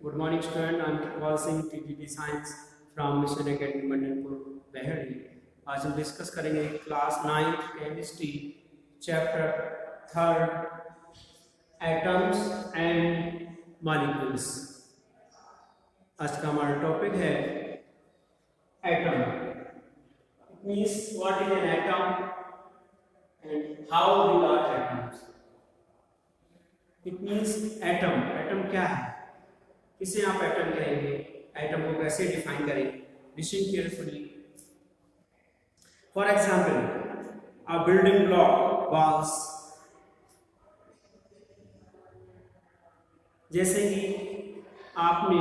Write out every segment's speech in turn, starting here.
Good morning, student. I'm Kikwal Singh, TGT Science from Mission Academy Mandanpur बहरी। आज हम discuss करेंगे class 9th chemistry chapter 3 atoms and molecules. आज का हमारा टॉपिक है atom. It means what is an atom and how we are atoms. It means atom क्या है, किसे आप एटम कहेंगे, एटम को कैसे डिफाइन करेंगे। Listen carefully. For example, a building block walls. जैसे कि आपने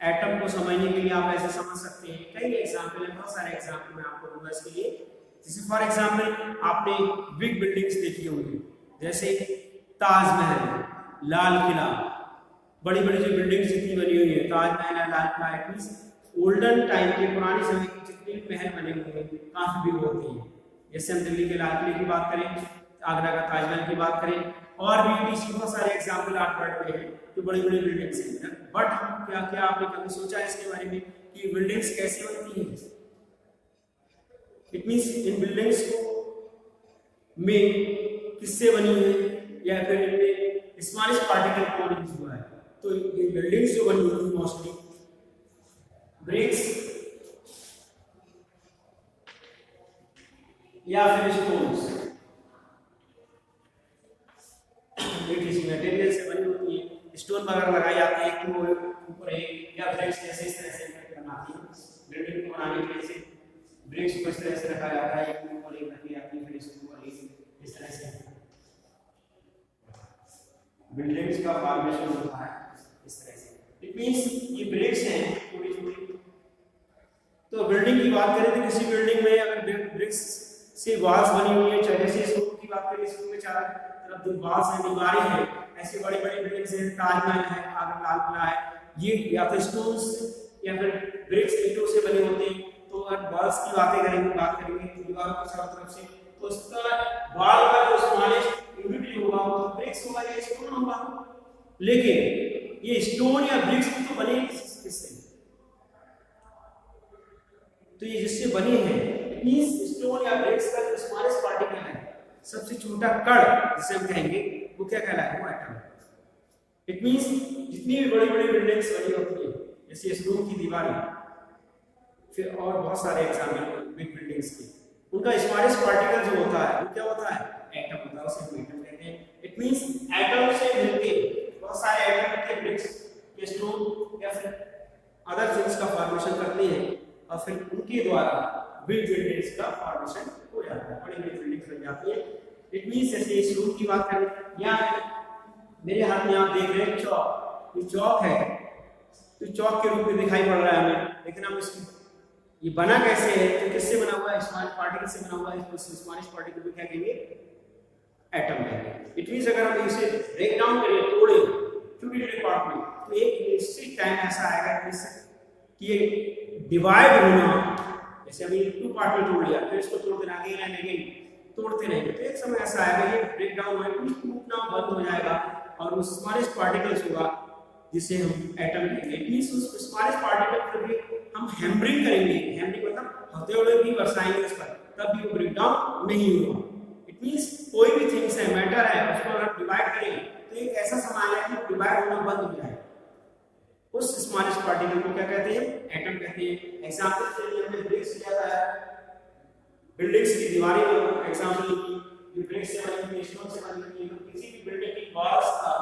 एटम को समझने के लिए आप ऐसे समझ सकते हैं, कई एग्जांपल हैं, बहुत सारे एग्जांपल मैं आपको दूंगा इसके लिए। जैसे फॉर एग्जांपल आपने बिग बिल्डिंग्स देखी होंगी, जैसे ताजमहल, लाल किला, बड़ी बड़ी जो बिल्डिंग्स जितनी बनी हुई है, ताजमहल है, लाल किला है, ओल्डन टाइम के पुराने समय के जितने भी महल बने हुए हैं काफी बिग होते हैं। जैसे हम दिल्ली के लाल किले की बात करें, आगरा का ताजमहल की बात करें, और भी इसी बहुत सारे एग्जाम्पल आप पढ़ रहे हैं जो बड़ी बड़ी बिल्डिंग्स हैं। बट हम क्या आपने कभी सोचा है इसके बारे में कि बिल्डिंग्स कैसे बनती हैं? इट मींस इन बिल्डिंग्स में किससे बनी है, या फिर इनमें स्मॉलेस्ट पार्टिकल कौन यूज हुआ है। तो ये बिल्डिंग्स जो बनी हुई है मोस्टली ब्रिक्स या फिर स्टोन्स, किसी मटेरियल से बनी होती है। स्टोन वगैरह लगाई जाती है एक ऊपर एक, या ब्रिक्स जैसे इस तरह से बनाती है। बिल्डिंग को बनाने के लिए से ब्रिक्स को इस तरह से रखा जाता है, एक ऊपर एक रखी जाती है, फिर इसके ऊपर एक, इस तरह से बिल्डिंग्स का फॉर्मेशन होता है इस तरह से। इट मींस ये ब्रिक्स हैं थोड़ी थोड़ी। तो बिल्डिंग की बात करें तो किसी बिल्डिंग में अगर ब्रिक्स से वॉल्स बनी हुई है, चाहे जैसे इस रूम की बात करें, इस रूम में चारों तरफ दो वॉल्स हैं, दीवारें हैं, ऐसी बड़ी बड़ी बिल्डिंग्स हैं, ताजमहल है, आगरा लाल किला है, ये या फिर स्टोन्स या फिर ब्रिक्स ईंटों से बने होते हैं। तो अगर वॉल्स की बात करेंगे दीवारों की चारों तरफ से, तो उसका वॉल का जो स्मॉलेस्ट यूनिट होगा वो ब्रिक्स होगा या स्टोन होगा। लेकिन ये स्टोन या ब्रिक्स तो बने किससे? तो ये जिससे बने हैं, मींस स्टोन या ब्रिक्स का जो स्मॉलेस्ट पार्टिकल है, सबसे छोटा कण जिसे हम कहेंगे, वो क्या कहलाएगा? वो एटम। इट मींस जितनी भी बड़ी बड़ी बिल्डिंग्स बनी होती है, जैसे इस रूम की दीवारें, फिर और बहुत सारे एग्जाम्पल बिग बिल्डिंग्स के, उनका स्मॉलेस्ट पार्टिकल जो होता है वो क्या होता है? एटम होता है, उसे हम एटम कहते हैं। इट मींस एटम से मिलके बहुत सारे एटम के ब्रिक्स या स्टोन या फिर अदर थिंग्स का फॉर्मेशन करते हैं, और फिर उनके द्वारा बिग बिल्डिंग्स का फॉर्मेशन हो जाता है, बड़ी बड़ी बिल्डिंग्स बन जाती है। इट मींस जैसे इस रूम की बात करें, या मेरे हाथ में आप देख रहे हैं चौक, ये चौक है, तो चौक के रूप में दिखाई पड़ रहा है हमें, लेकिन हम इसकी ये बना कैसे है? तो किससे बना हुआ है? स्मॉल पार्टिकल से बना हुआ है। इसको स्मॉलेस्ट पार्टिकल को क्या कहेंगे? एटम कहेंगे। इट मींस अगर हम इसे ब्रेक डाउन करें, तोड़े छोटे छोटे पार्ट में, तो एक निश्चित टाइम ऐसा आएगा कि ये डिवाइड होना, जैसे अभी 2 पार्ट में तोड़ लिया, फिर इसको तोड़ देना, अगेन एंड अगेन तोड़ते रहेंगे, तो एक समय ऐसा आएगा ये ब्रेक डाउन होगा, टूटना बंद हो जाएगा, और वो स्मॉलेस्ट पार्टिकल्स होगा जिसे हम एटम कहेंगे। इट मींस उस स्मॉलेस्ट पार्टिकल को भी हम हैमरिंग करेंगे, हैमरिंग मतलब हथौड़े भी बरसाएंगे उस पर, तब भी वो ब्रेक डाउन नहीं होगा। इट मींस कोई भी थिंग्स है, मैटर है, उसको अगर डिवाइड करें तो एक ऐसा सामान है कि डिवाइड होना बंद हो जाए, उस स्मॉलेस्ट पार्टिकल को क्या कहते हैं? एटम कहते हैं। एग्जांपल के लिए हमने ब्रिक्स लिया था, बिल्डिंग्स की दीवारें एग्जांपल की, ब्रिक्स से बनी हुई, स्टोन से बनी हुई, किसी भी बिल्डिंग की वॉल्स का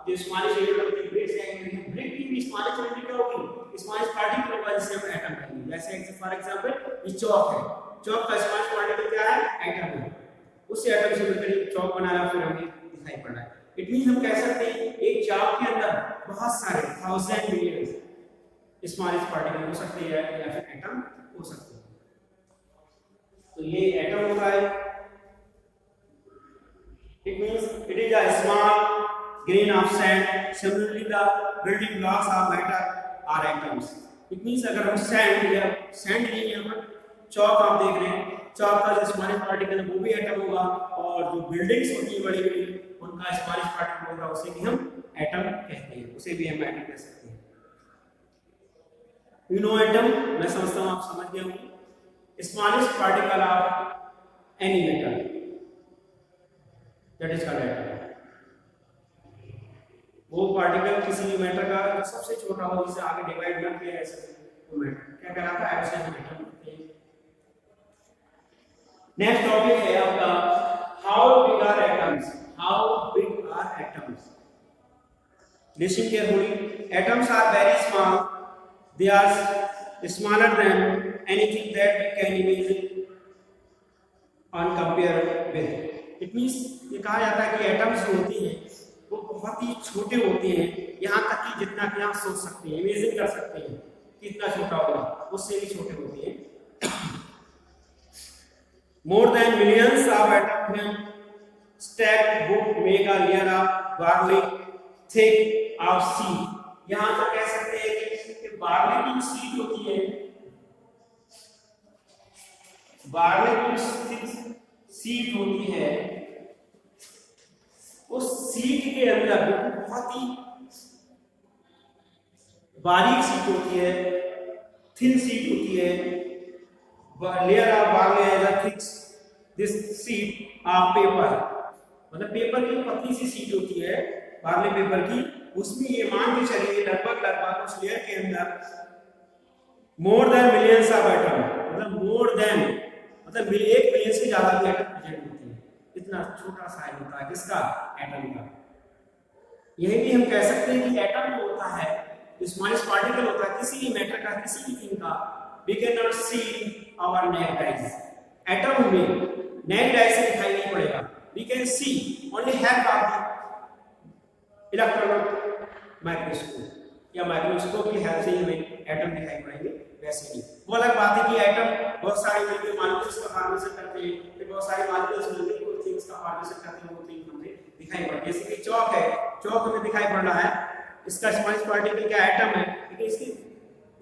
जो स्मॉलेस्ट यूनिट होती है ब्रिक्स कहेंगे, ब्रिक की स्मॉलेस्ट यूनिट क्या होगी? स्मॉलेस्ट पार्टिकल होगा, जिसे हम एटम कहेंगे। जैसे फॉर एग्जांपल ये चौक है, चौक का स्मॉलेस्ट पार्टिकल क्या है? एटम है। उस एटम से मिलकर चौक बनाया, फिर हमें दिखाई पड़ रहा है। इट मींस हम कह सकते हैं एक चौक के अंदर बहुत सारे 1000 मिलियन स्मॉलेस्ट पार्टिकल हो सकते हैं, या फिर एटम हो सकते हैं। तो ये एटम होता है। It means it is a small grain of sand. Similarly, the building blocks of matter are atoms. It means अगर हम sand नहीं है, पर चौक आप देख रहे हैं, चौक का जो स्मॉलेस्ट पार्टिकल है वो भी एटम होगा, और जो बिल्डिंग्स होती है बड़ी बड़ी, उनका स्मॉलेस्ट पार्टिकल होगा, उसे भी हम एटम कहते हैं। उसे भी हम एटम कह सकते हैं। यू नो एटम, मैं समझता हूं आप समझ गए होंगे। Smallest particle of any metal, that is called atom. वो पार्टिकल किसी भी मैटर का जो सबसे छोटा हो, जिसे आगे डिवाइड ना किया जा सके, वो मैटर क्या कहलाता है, उसे हम एटम कहते हैं। नेक्स्ट टॉपिक है आपका how big are atoms. How big are atoms? Listen carefully. Atoms are very small, they are smaller than anything that we can imagine on compare with. It means ये कहा जाता है कि atoms जो होती हैं वो बहुत ही छोटे होते हैं, यहाँ तक कि जितना कि आप सोच सकते हैं, इमेजिन कर सकते हैं कि इतना छोटा होगा, उससे भी छोटे होते हैं। More than millions of atom stacked book make a layer of barley thick of seed. यहाँ तक कह सकते हैं कि बार्ली की सीड होती है, बार्ली की सीड होती है, उस सीट के अंदर बहुत ही बारीक सीट होती है, थिन सीट होती है। Layer of barely as a thick this sheet of paper, मतलब पेपर की पतली सी सीट होती है बार्ली पेपर की, उसमें ये मान के चलिए लगभग उस लेयर के अंदर more than millions of atom, मतलब मोर देन मतलब 1 मिलियन से ज्यादा भी एटम प्रेजेंट होते हैं। इतना छोटा साइज होता है किसका, एटम का। यही भी हम कह सकते हैं कि एटम जो होता है, स्मॉलेस्ट पार्टिकल होता है किसी भी मैटर का, किसी भी थिंग का, we can not see our naked eyes. Atom में नेक्ड आईज से दिखाई नहीं पड़ेगा, we can see only help of the electron microscope या माइक्रोस्कोप की हेल्प से हमें एटम दिखाई पड़ेंगे। वैसे ही वो अलग बात है कि एटम बहुत सारे मिलकर मॉलिक्यूल्स का फॉर्मेशन करते हैं, फिर बहुत सारे मॉलिक्यूल्स मिलकर कोई थिंग्स का फॉर्मेशन करते हैं, वो थिंग हमें दिखाई पड़ती है। जैसे कि चौक है, चौक हमें दिखाई पड़ रहा है, इसका स्मॉलेस्ट पार्टिकल क्या एटम है, लेकिन इसकी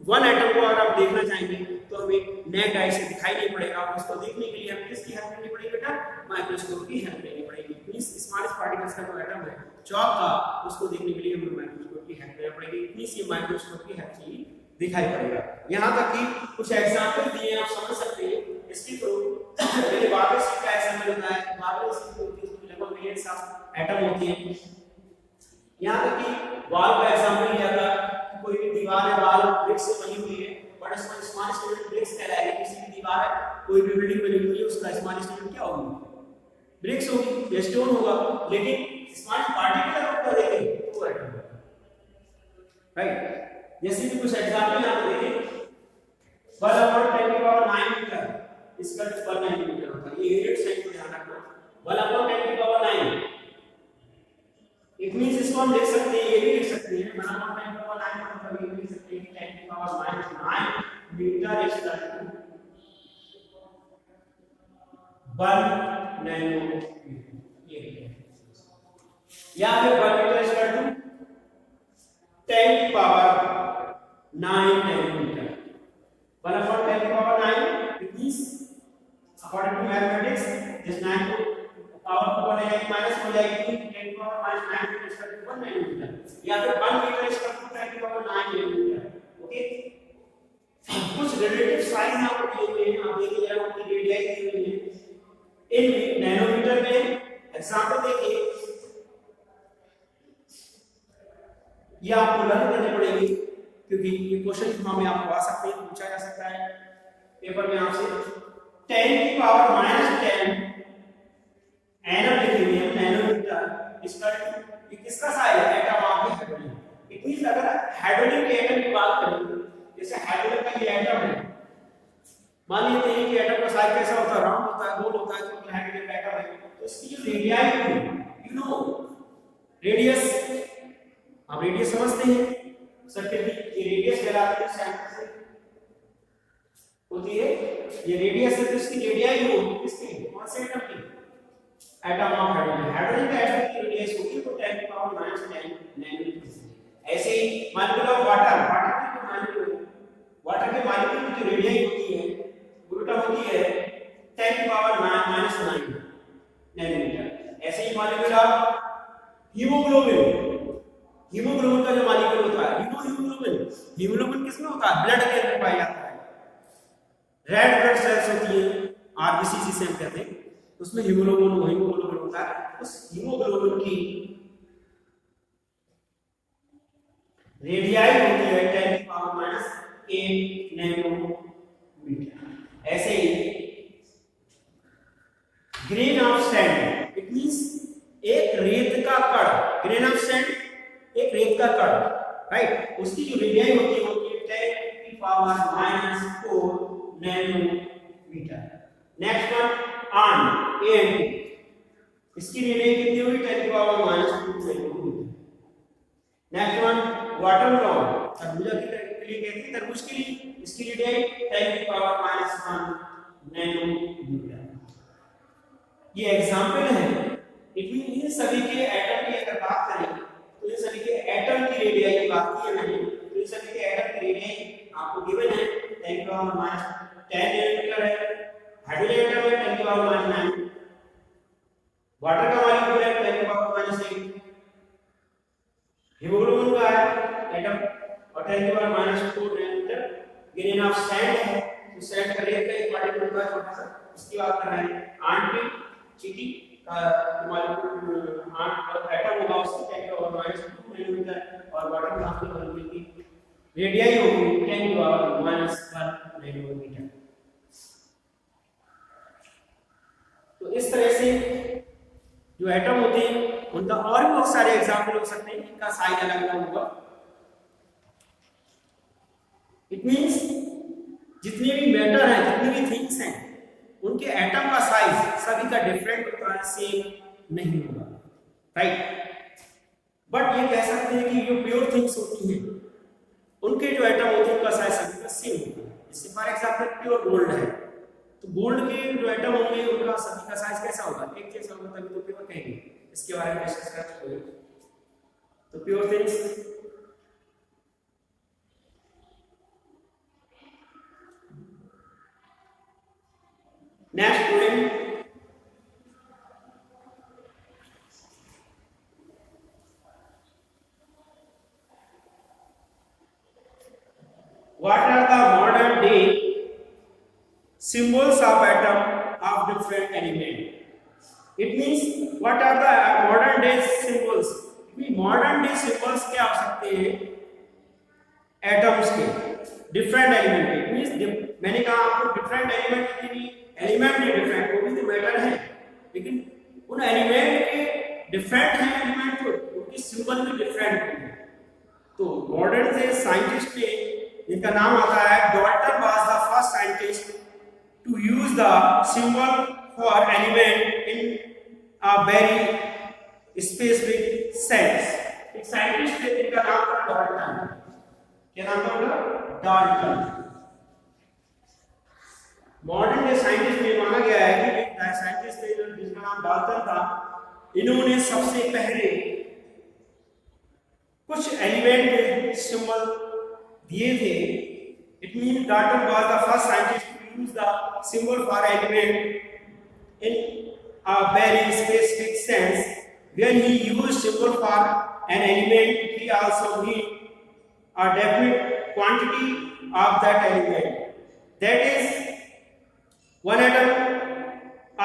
वन एटम को अगर आप देखना चाहेंगे तो हमें नेक्ड आई से दिखाई नहीं पड़ेगा। उसको देखने के लिए हमें किसकी हेल्प लेनी पड़ेगी बेटा, माइक्रोस्कोप की हेल्प लेनी पड़ेगी। मींस स्मॉलेस्ट पार्टिकल्स का जो एटम है चौक का, उसको देखने के लिए हमें माइक्रोस्कोप की हेल्प लेनी पड़ेगी। मींस ये माइक्रोस्कोप की हेल्प से दिखाई पड़ेगा। यहाँ तक कि कुछ एग्जांपल दिए आप समझ सकते हैं इसके थ्रू। मेरे बारहवीं सीट का एग्जांपल होता है, बारहवीं सीट होती है उसमें लगभग मिलियंस ऑफ एटम होती है। यहाँ तक कि वॉल का एग्जांपल लिया था, कोई भी दीवार है, वॉल ब्रिक्स से बनी हुई है, बट इसमें स्मॉलेस्ट यूनिट ब्रिक्स कहलाएगी। किसी भी दीवार है, कोई भी बिल्डिंग बनी हुई है, उसका स्मॉलेस्ट यूनिट क्या होगी, ब्रिक्स होगी या स्टोन होगा। लेकिन स्मॉलेस्ट पार्टिकल अगर ऊपर देखें तो वो एटम है, राइट। जैसे कि कुछ एग्जांपल यहाँ पे देखें, 1/10⁹ मीटर, इसका 190 मीटर होता है। ये यूनिट साइन को ध्यान रखना, 1/10⁹ इट मींस इसको हम लिख सकते हैं, ये भी लिख सकते हैं 1/10⁹ मतलब ये भी लिख सकते हैं कि 10⁻⁹ metre is equal to 1 nanometre, ये या फिर 1 metre is equal to 10⁹ nanometre. 1/10⁹ it means according to mathematics this 9 को पावर को बनाएगा माइनस हो जाएगी 10⁻⁹ is equal to 1 नैनोमीटर, या फिर 1 metre is equal to 10⁻⁹ nanometre. Okay, कुछ रिलेटिव साइन यहाँ पर दिए हुए हैं, आप देखिए जरा उनकी रेडियस दी हुई है इन नैनोमीटर में। एग्जांपल देखिए, ये आपको लर्न करने पड़ेगी क्योंकि ये क्वेश्चन फॉर्म में आपको आ सकते हैं, पूछा जा सकता है पेपर में आपसे। 10⁻⁻10 एनम लिखे हुए हैं, नैनोमीटर। इसका ये किसका साइज है, atom of hydrogen. It means अगर हाइड्रोजन के एटम की बात करें, जैसे हाइड्रोजन का ये एटम है, मान लेते हैं कि एटम का साइज कैसा होता है, राउंड होता है, गोल होता है, क्योंकि हाइड्रोजन का एटम है। तो इसकी जो रेडियस, यू नो रेडियस, आप रेडियस समझते हैं सर्किल की, ये रेडियस कहलाती है सेंटर से होती है, ये रेडियस है, तो इसकी रेडियस होगी किसकी, कौन से एटम की, एटम ऑफ हाइड्रोजन। हाइड्रोजन का एटम की रेडियस होगी तो 10⁻⁹ नैनोमीटर। ऐसे ही मॉलिक्यूल ऑफ वाटर, वाटर के मॉलिक्यूल की जो रेडियस होती है उल्टा होती है 10⁻⁹ नैनोमीटर। ऐसे ही मॉलिक्यूल ऑफ हीमोग्लोबिन, हीमोग्लोबिन का जो मॉलिक्यूल होता है, हीमोग्लोबिन, हीमोग्लोबिन किसमें होता है? ब्लड के अंदर पाया जाता है। रेड ब्लड सेल्स होती है, आरबीसी जिसे हम कहते हैं, उसमें हीमोग्लोबिन होता है। उस हीमोग्लोबिन की रेडियाई होती है 10⁻8 नैनोमीटर। ऐसे ही grain of sand, it means एक रेत का कण, ग्रेन ऑफ सैंड एक रेत का कण, राइट, उसकी जो रेडियाई होती है 10⁻⁴ नैनोमीटर। नेक्स्ट वन आर्न, एएनटी, इसकी रेडियाई कितनी हुई? 10⁻² नैनोमीटर। नेक्स्ट वन वाटरमेलन, तरबूजा के लिए कहते हैं, तरबूज के लिए, इसकी रेडियाई 10⁻⁻1 नैनोमीटर। ये एग्जांपल है। इट मीन इन सभी के एटम की अगर बात करें तो इन सभी के एटम की रेडियाई की बात की है मैंने, तो इन सभी के एटम की रेडियाई आपको गिवन है 10⁻10 नैनोमीटर है। हाइड्रोजन एटम है 10⁻9, वाटर का मॉलिक्यूल है 10⁻⁻8, हीमोग्लोबिन का है एटम और 10⁻⁴ नैनोमीटर। ग्रेन ऑफ सैंड है, तो सैंड का रेत का एक पार्टिकल होता है छोटा सा, इसकी बात कर रहे हैं। आंटी चीटी का मॉलिक्यूल एटम होगा उसकी 10⁻² नैनोमीटर और वाटर मॉलिक्यूल की रेडियाई होगी 10⁻⁻1 नैनोमीटर। तो इस तरह से जो एटम होते हैं उनका और भी बहुत सारे एग्जाम्पल हो सकते हैं, इनका साइज अलग अलग होगा। इट मींस जितने भी मैटर हैं, जितनी भी थिंग्स हैं, उनके एटम का साइज सभी का डिफरेंट होता है, सेम नहीं होगा, राइट। बट ये कह सकते हैं कि जो प्योर थिंग्स होती हैं उनके जो एटम होते हैं उनका साइज सभी का सेम होता है। जैसे फॉर एग्जांपल प्योर गोल्ड है, तो गोल्ड के जो एटम होंगे उनका सभी का साइज कैसा होगा? एक जैसा होगा, तभी तो प्योर कहेंगे। इसके बारे में डिस्कस करते हैं। तो pure things next student, what are the modern day symbols of atom of different element? It means what are the modern day symbols? modern day symbols क्या हो सकते हैं एटम्स के? डिफरेंट एलिमेंट के। It means मैंने कहा आपको different element के भी एलिमेंट में डिफरेंट, वो भी तो मैटर है, लेकिन उन एलिमेंट के डिफरेंट हैं एलिमेंट, तो उनकी सिंबल भी डिफरेंट होंगे। तो मॉडर्न से साइंटिस्ट ने, इनका नाम आता है Dalton was the first scientist to use the symbol for element in a very specific sense. एक साइंटिस्ट थे जिनका नाम था डॉल्टन। क्या नाम था उनका? डॉल्टन। मॉडर्न डे साइंटिस्ट में माना गया है कि एक साइंटिस्ट थे जिनका नाम डॉल्टन था, इन्होंने सबसे पहले कुछ एलिमेंट के सिंबल दिए थे। It mean Dalton was the first scientist to use the symbol for element in a very specific sense. When he used symbol for an element, he also need a definite quantity of that element, that is one atom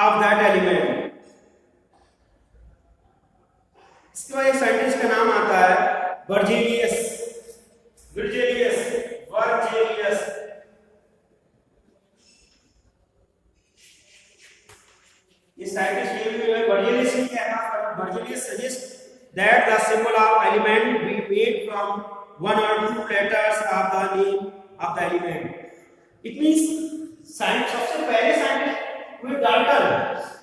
of that element. इसके बाद एक scientist का नाम आता है Virginius. ये scientist Virginius ने क्या कहा? Bergelius suggests that the symbol of element be made from one or two letters of the name of the element. It means सबसे पहले साइंटिस्ट हुए डाल्टन,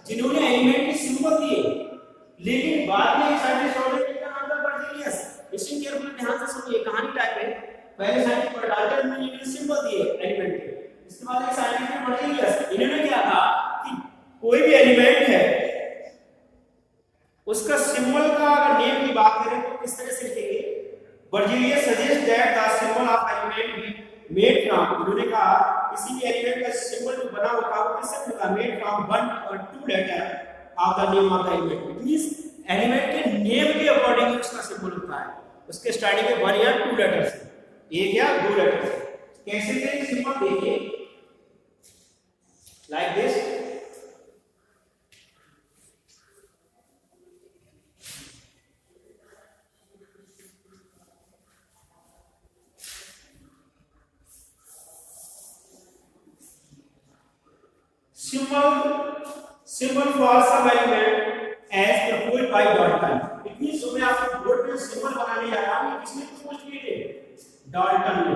जिन्होंने एलिमेंट के सिंबल दिए, लेकिन बाद में एक साइंटिस्ट और जिनका नाम था बर्जीलियस। लिसन केयरफुली, ध्यान से सुनिए, कहानी टाइप है। पहले साइंटिस्ट डाल्टन ने इन्हें सिंबल दिए एलिमेंट के, इसके बाद एक साइंटिस्ट बर्जीलियस, इन्होंने क्या कहा कि कोई भी एलिमेंट है उसका सिंबल का अगर नेम की बात करें तो किस तरह से लिखेंगे? Berzelius suggest that the symbol of element be made from, उन्होंने कहा किसी भी एलिमेंट का सिंबल जो बना होता है वो किससे बना? मेड फ्रॉम वन और two letter of the name of the element. It means element के नेम के अकॉर्डिंग उसका सिंबल होता है। उसके स्टार्टिंग में 1 या 2 लेटर से, 1 या 2 लेटर से। कैसे थे सिंबल देखिए, like this. Symbol for some element as proposed by Dalton. It means जो मैं आपको बोर्ड पे सिंबल बनाने जा रहा हूँ, ये किसने प्रपोज किए थे? डाल्टन ने।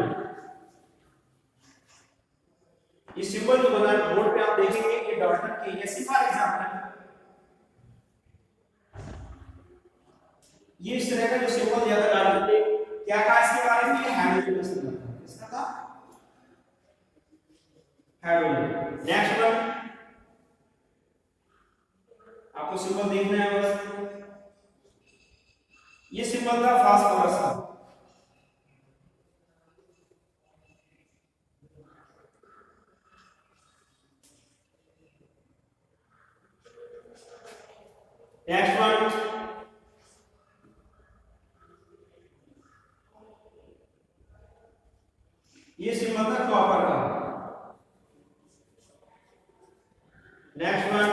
ये सिंबल जो बना है बोर्ड पे आप देखेंगे ये डाल्टन के, जैसे फॉर एग्जांपल ये इस तरह का जो सिंबल दिया था डाल्टन ने, क्या कहा इसके बारे में? ये हाइड्रोजन सिंबल था। इसका था हाइड्रोजन। नेक्स्ट वन आपको सिंबल देखना है बस, ये सिंबल था फास्फोरस का। नेक्स्ट वन ये सिंबल था कॉपर का। नेक्स्ट वन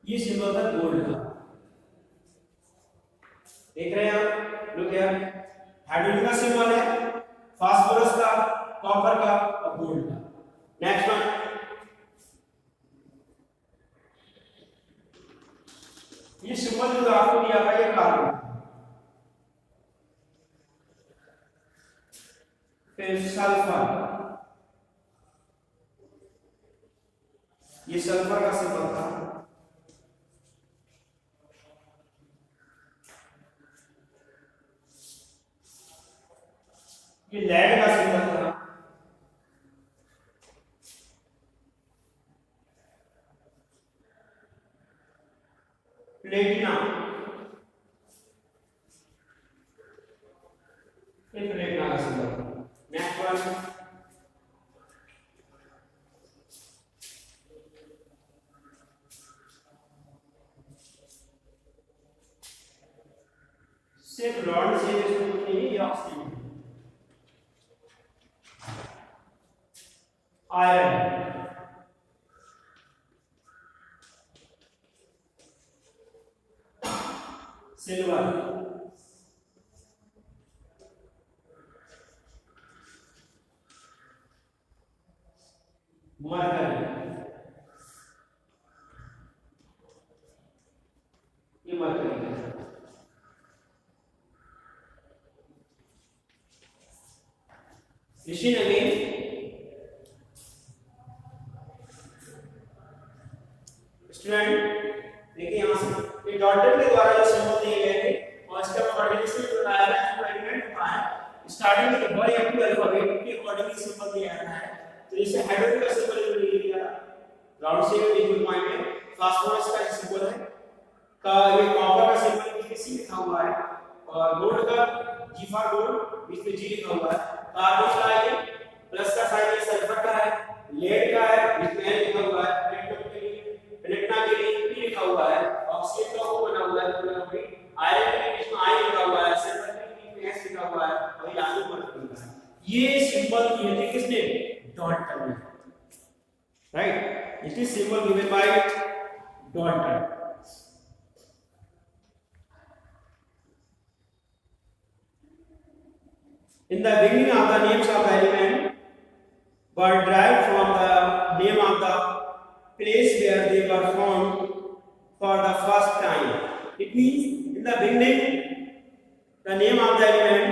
ये सिंबल था गोल्ड का। देख रहे हैं आप लोग, क्या हाइड्रोजन का सिंबल है, फास्फोरस का, कॉपर का और गोल्ड का। नेक्स्ट वन ये सिंबल जो आपको दिया था ये कार्बन, फिर सल्फर, ये सल्फर का सिंबल था। ये लेड का सिंबल था। प्लेटिनम, ये प्लेटिनम का सिंबल था। नेक्स्ट वन सिर्फ रॉड से इसको कुछ नहीं, ये ऑक्सीजन, आयरन, सिल्वर, मरकरी, ये मरकरी है। Listen again. स्टूडेंट देखिए यहाँ से ये डॉटेड के द्वारा जो सिंबल दिए गए थे और इसका कोऑर्डिनेशन बताया है, इसको एलिमेंट होता है स्टार्टिंग में बड़े एफ अल्फाबेट के अकॉर्डिंगली सिंबल दिया जाता है। तो जैसे हाइड्रोजन का सिंबल जो लिख दिया राउंड शेप में इक्वल पॉइंट है, फास्फोरस का सिंबल है का, ये कॉपर का सिंबल किसी लिखा हुआ है और गोल्ड का जी फॉर गोल्ड बीच में जी लिखा हुआ है, कार्बन का है प्लस का साइन है, सल्फर का है, लेड का है बीच में एल लिखा हुआ है, प्लेटिनम के लिए पी लिखा हुआ है, ऑक्सीजन का ओ बना हुआ है पूरा भी, आयरन के बीच में आई लिखा हुआ है, सिल्वर के बीच में एस लिखा हुआ है और ये आगे मरकरी का है। ये सिंबल दिए थे किसने? डाल्टन ने, right. It is symbol given by Dalton. In the beginning of the names of the element were derived from the name of the place where they were found for the first time. It means in the beginning the name of the element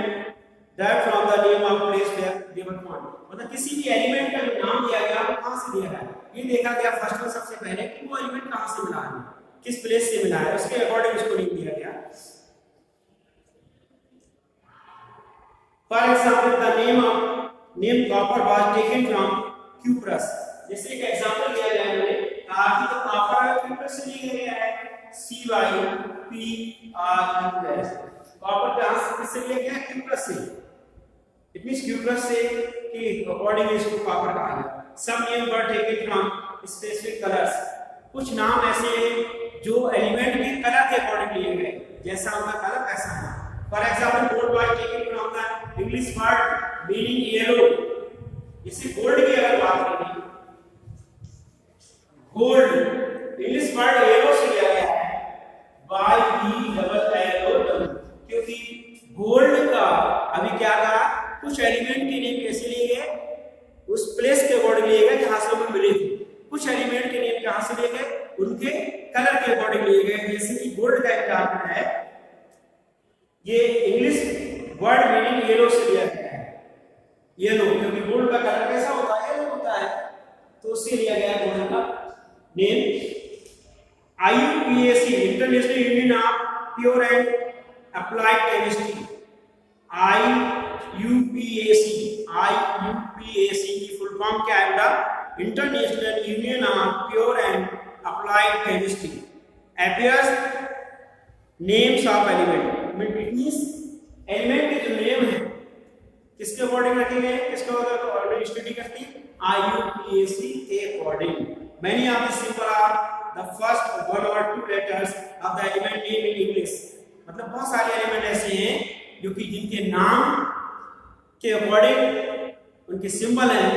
derived from the name of place where they were found. मतलब किसी भी element का जो नाम दिया गया वो कहाँ से दिया गया, ये देखा गया फर्स्ट में सबसे पहले कि वो एलिमेंट कहाँ से मिला है, किस प्लेस से मिला है, उसके अकॉर्डिंग उसको नेम दिया गया। For example, the name copper was taken from Cyprus. जैसे एक एग्जांपल दिया गया है, मैंने कहा कि तो कॉपर क्यूप्रस से लिया गया है, CYPRUS। कॉपर कहाँ से किससे लिया गया? क्यूप्रस से। इट मींस क्यूप्रस से कि अकॉर्डिंगली इसको कॉपर कहा गया। Some names were taken from specific colors. कुछ नाम ऐसे हैं जो एलिमेंट के कलर के अकॉर्डिंग लिए गए, जैसा उनका कलर वैसा है। For example, gold was taken from the English word meaning yellow. इसी गोल्ड की अगर बात करें, गोल्ड इंग्लिश वर्ड येलो से लिया गया है, YELLO, क्योंकि गोल्ड का अभी क्या कहा, कुछ एलिमेंट के नेम कैसे लिए गए, उस प्लेस के अकॉर्डिंग लिए गए जहां से वो मिले थे। कुछ एलिमेंट के नेम कहां से लिए गए, उनके कलर के अकॉर्डिंग लिए गए। जैसे कि गोल्ड का एग्जांपल है, ये इंग्लिश वर्ड मीनिंग येलो से लिया गया है, येलो, क्योंकि गोल्ड का कलर कैसा होता है, येलो होता है, तो उससे लिया गया गोल्ड का name. IUPAC international union of pure and applied chemistry, IUPAC की फुल फॉर्म क्या है बेटा, international union of pure and applied chemistry affairs names of element. It means element के जो नेम है किसके अकॉर्डिंग रखे गए, किसके अकॉर्डिंग स्टडी करती है, IUPAC के according. Many of the symbol are the first one or two letters of the element name in English। मतलब बहुत सारे एलिमेंट ऐसे हैं जो कि जिनके नाम के अकॉर्डिंग उनके सिंबल हैं,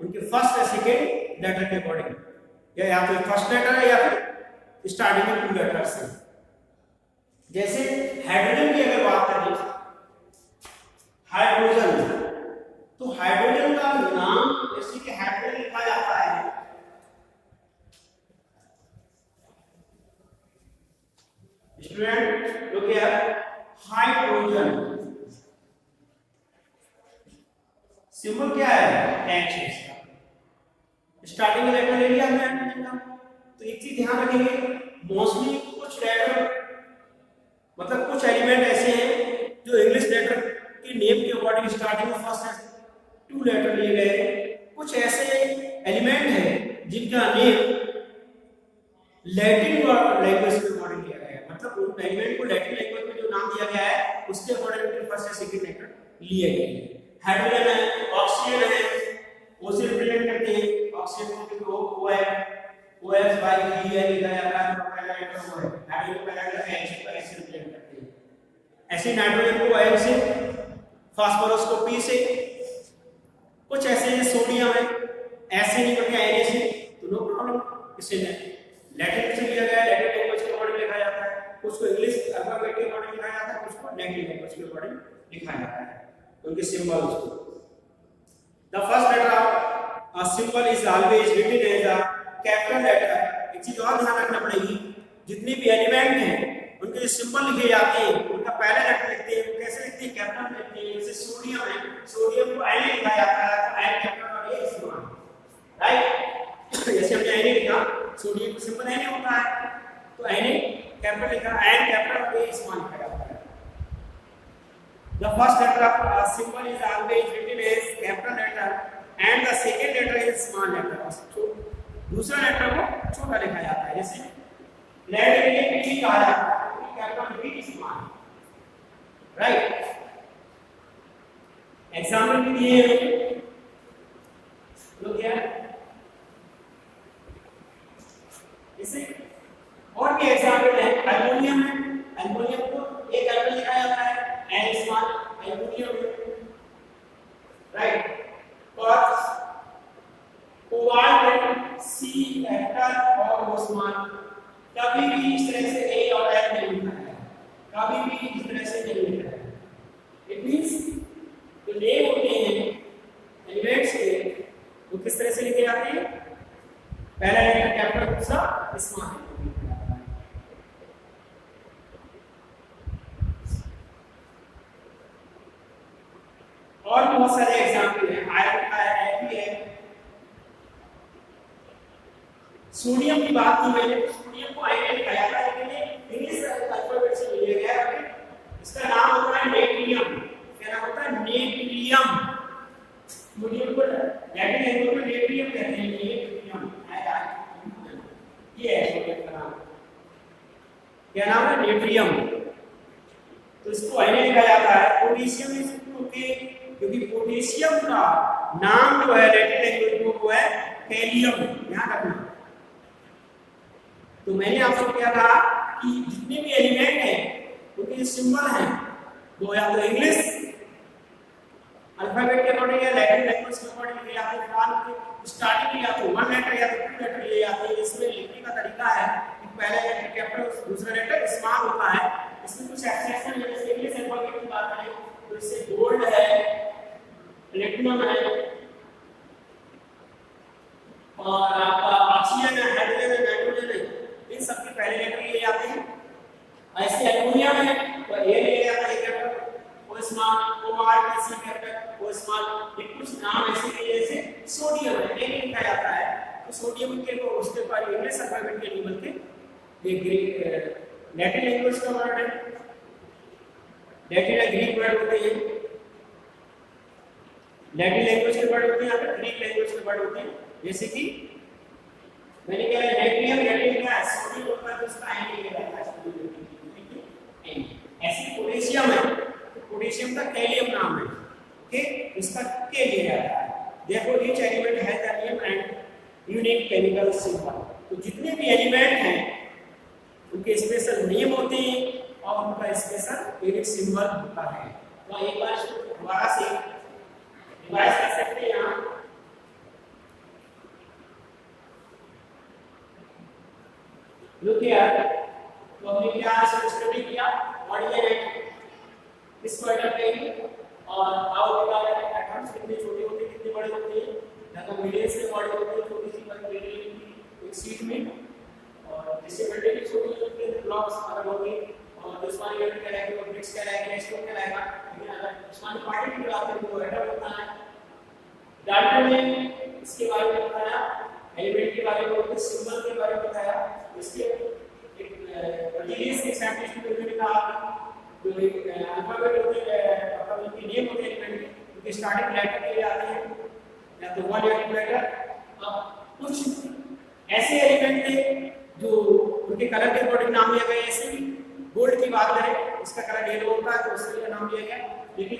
उनके फर्स्ट या सेकेंड लेटर के अकॉर्डिंग, या तो फर्स्ट लेटर है या फिर स्टार्टिंग में 2 लेटर्स हैं। जैसे हाइड्रोजन की अगर बात करें, हाइड्रोजन, तो हाइड्रोजन का नाम जैसे कि हाइड्रोजन लिखा जाता है, स्टूडेंट लोग क्या, हाइड्रोजन सिंबल क्या है, H है इसका। स्टार्टिंग में लेटर ले लिया हमने हाइड्रोजन का, तो एक चीज ध्यान रखेंगे, मोस्टली कुछ लेटर मतलब कुछ एलिमेंट ऐसे हैं जो इंग्लिश लेटर के नेम के अकॉर्डिंग स्टार्टिंग में फर्स्ट 2 लेटर लिए गए हैं। कुछ ऐसे एलिमेंट हैं जिनका नेम लैटिन लैंग्वेज के अकॉर्डिंग लिया गया है, मतलब उन एलिमेंट को लैटिन लैंग्वेज में जो नाम दिया गया है उसके अकॉर्डिंग फर्स्ट या सेकंड लेटर लिए गए हैं। हाइड्रोजन है, ऑक्सीजन है, ओ से रिप्रेजेंट करते हैं, ऑक्सीजन को O है, OH बाय E है लिखा जाता है, तो पहला लेटर O है, हाइड्रोजन को पहला लेटर H को ऐसे रिप्रेजेंट करते हैं। ऐसे नाइट्रोजन को N से, फास्फोरस को P से, कुछ ऐसे हैं सोडियम है, S से निकल के Na से, तो नो प्रॉब्लम, इसे लैटिन से लिया गया है, लैटिन लैंग्वेज के अकॉर्डिंग लिखा जाता है, कुछ को इंग्लिश अल्फाबेट के अकॉर्डिंग लिखा जाता है, कुछ को लैटिन लैंग्वेज के अकॉर्डिंग लिखा जाता है, उनके सिंबल्स को। The first letter of a symbol is always written as a capital letter. एक चीज और ध्यान रखना पड़ेगी, जितने भी एलिमेंट हैं उनके जो सिंबल लिखे जाते हैं उनका पहला लेटर लिखते हैं, वो कैसे लिखते हैं, कैपिटल लिखते हैं। जैसे सोडियम है, सोडियम को N लिखा जाता है, तो N कैपिटल और A स्मॉल, राइट। जैसे हमने Na लिखा, सोडियम का सिंबल Na होता है, तो Na कैपिटल लिखा, N कैपिटल और A स्मॉल लिखा जाता है। The first letter of a symbol is always written as capital letter and the second letter is small letter। दूसरा लेटर को छोटा लिखा जाता है, जैसे लेटर A B कहा जाता है, capital B small, right. Example भी दिए हैं लोग क्या, जैसे और भी एग्जाम्पल है, एल्युमिनियम है, एल्युमिनियम को एक कैपिटल लिखा जाता है N स्मॉल, एल्युमिनियम, राइट। और कोबाल्ट C कैपिटल और O स्मॉल, कभी भी इस तरह से A और N नहीं लिखा है, कभी भी इस तरह से नहीं लिखा है। इट मींस जो नेम होते हैं एलिमेंट्स के, वो किस तरह से लिखे जाते हैं, पहला लेटर कैपिटल, दूसरा स्मॉल। और बहुत सारे एग्जाम्पल हैं, आयरन का है, Fe है, सोडियम की बात की मैंने, सोडियम को Na लिखा जाता है, लेकिन इंग्लिश अल्फाबेट से लिया गया है, इसका नाम होता है नेट्रियम। क्या नाम होता है, नेट्रियम। सोडियम को लैटिन लैंग्वेज में नेट्रियम कहते हैं, नेट्रियम, ये है सोडियम का नाम, क्या नाम है, नेट्रियम। तो इसको Na लिखा जाता है। पोटेशियम, क्योंकि पोटेशियम का नाम जो है लैटिन लैंग्वेज में वो है कैलियम, ध्यान रखना। तो मैंने आपसे क्या कहा कि जितने भी एलिमेंट हैं उनके जो सिंबल हैं वो या तो इंग्लिश अल्फाबेट के अकॉर्डिंग या लैटिन लैंग्वेज के अकॉर्डिंग या फिर फ्रांस स्टार्टिंग में या तो 1 लेटर या तो 2 लेटर लिए जाते हैं। इसमें लिखने का तरीका है कि पहला लेटर कैपिटल दूसरा लेटर स्मॉल होता है। इसमें कुछ एक्सेप्शन है, जैसे इंग्लिश अल्फाबेट की बात करें तो इससे गोल्ड है, प्लेटिनम है और आपका ऑक्सीजन है, हाइड्रोजन है, नाइट्रोजन है, इन सब के पहले लेटर लिए जाते हैं। ऐसे एल्युमिनियम है तो ए लिया जाता है कैपिटल, ओ स्मॉल, कोबाल्ट ऐसे कैपिटल, ओ स्मॉल। ये कुछ नाम ऐसे लिए जैसे सोडियम है, ए लिखा जाता है तो सोडियम के को उसके ऊपर इंग्लिश अल्फाबेट के नहीं बल्कि ये ग्रीक लैटिन लैंग्वेज का वर्ड है, लैटिन या ग्रीक वर्ड होते हैं, लैटिन लैंग्वेज के वर्ड होते हैं या फिर ग्रीक लैंग्वेज के वर्ड होते हैं। जैसे कि मैंने क्या है लैटिन लैटिन का सोडियम होता है तो उसका एन लिया जाता है, ऐसे पोटेशियम है तो पोटेशियम का कैलियम नाम है, ओके, इसका के लिया जाता है। देखो each element has a name and unique chemical symbol. तो जितने भी एलिमेंट हैं उनके स्पेशल नेम होते हैं और उनका स्पेशल यूनिक सिंबल होता है। तो एक बार इसको दोबारा से रिवाइज कर सकते हैं। यहाँ लुक हियर, तो हमने क्या स्टडी किया बॉडी एंड इस क्वार्टर पे और हाउ द एटम्स कितने छोटे होते हैं कितने बड़े होते हैं, या तो मीडियम से बड़े होते हैं छोटी सी बड़ी एक सीट में, और जिससे बड़े भी छोटे होते हैं ब्लॉक्स अलग होंगे और स्मॉल यूनिट कहलाएगा और ब्रिक्स कहलाएगा, स्टोन कहलाएगा। लेकिन अगर स्मॉल पार्टिकल की बात करें तो एटम होता है। डाल्टन ने इसके बारे में बताया, एलिमेंट के बारे में बताया, सिंबल के बारे में बताया। इसके एक साइंटिस्ट ने कहा जो अल्फाबेट होते हैं अल्फाबेट के नेम होते हैं एलिमेंट के, उनके स्टार्टिंग लेटर लिए जाते हैं या तो 1 या 2 लेटर। अब कुछ ऐसे एलिमेंट थे जो उनके कलर के अकॉर्डिंग नाम लिया गया, जैसे गोल्ड की बात करें इसका कलर येलो होता है तो उसके नाम लिया गया। लेकिन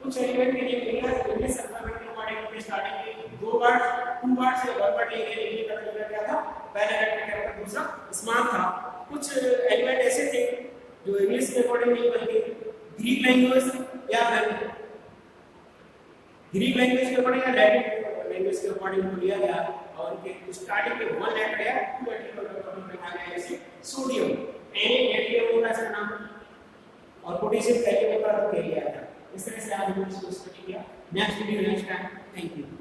कुछ एलिमेंट के लिए इंग्लिश अल्फाबेट के अकॉर्डिंग उनके स्टार्टिंग के 2 वर्ड 2 वर्ड से 1 वर्ड लिए गए, लेकिन पता लिया गया था पहला लेटर कैपिटल दूसरा स्मॉल था। कुछ एलिमेंट ऐसे थे जो इंग्लिश के अकॉर्डिंग नहीं बल्कि ग्रीक लैंग्वेज या फिर ग्रीक लैंग्वेज के अकॉर्डिंग या लैटिन लैंग्वेज के अकॉर्डिंग लिया गया और उनके स्टार्टिंग में 1 लेटर या 2 लेटर के अकॉर्डिंग रखा गया। जैसे सोडियम Na होता है इसका नाम और पोटेशियम कैलियम होता है तो के लिया था। इस तरह से आज हमने इसको स्टडी किया। Next video next time. Thank you.